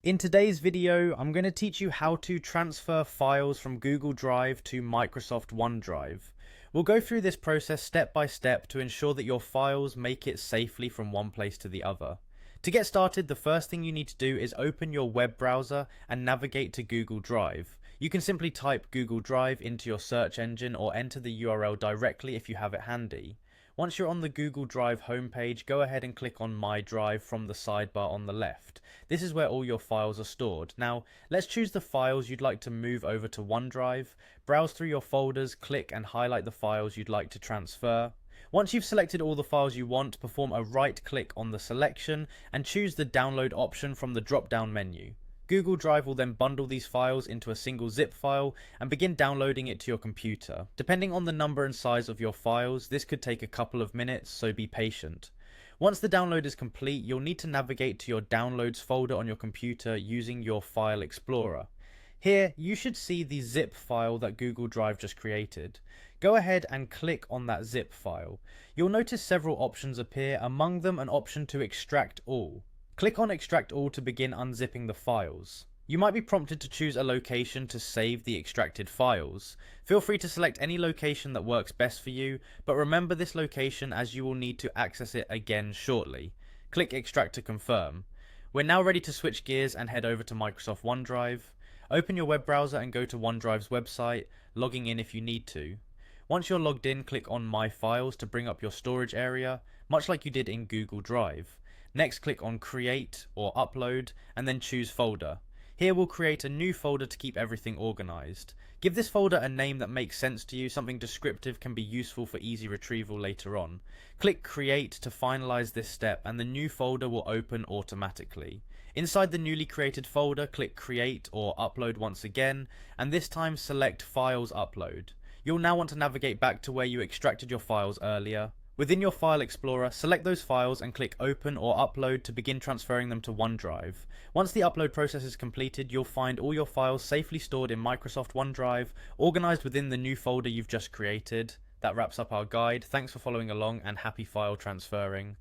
In today's video, I'm going to teach you how to transfer files from Google Drive to Microsoft OneDrive. We'll go through this process step by step to ensure that your files make it safely from one place to the other. To get started, the first thing you need to do is open your web browser and navigate to Google Drive. You can simply type Google Drive into your search engine or enter the URL directly if you have it handy. Once you're on the Google Drive homepage, go ahead and click on My Drive from the sidebar on the left. This is where all your files are stored. Now, let's choose the files you'd like to move over to OneDrive. Browse through your folders, click and highlight the files you'd like to transfer. Once you've selected all the files you want, perform a right click on the selection and choose the download option from the drop-down menu. Google Drive will then bundle these files into a single zip file and begin downloading it to your computer. Depending on the number and size of your files, this could take a couple of minutes, so be patient. Once the download is complete, you'll need to navigate to your Downloads folder on your computer using your File Explorer. Here, you should see the zip file that Google Drive just created. Go ahead and click on that zip file. You'll notice several options appear, among them an option to extract all. Click on Extract All to begin unzipping the files. You might be prompted to choose a location to save the extracted files. Feel free to select any location that works best for you, but remember this location as you will need to access it again shortly. Click Extract to confirm. We're now ready to switch gears and head over to Microsoft OneDrive. Open your web browser and go to OneDrive's website, logging in if you need to. Once you're logged in, click on My Files to bring up your storage area, much like you did in Google Drive. Next, click on Create or Upload and then choose Folder. Here we'll create a new folder to keep everything organized. Give this folder a name that makes sense to you. Something descriptive can be useful for easy retrieval later on. Click Create to finalize this step and the new folder will open automatically. Inside the newly created folder, click Create or Upload once again, and this time select Files Upload. You'll now want to navigate back to where you extracted your files earlier. Within your File Explorer, select those files and click Open or Upload to begin transferring them to OneDrive. Once the upload process is completed, you'll find all your files safely stored in Microsoft OneDrive, organized within the new folder you've just created. That wraps up our guide. Thanks for following along and happy file transferring.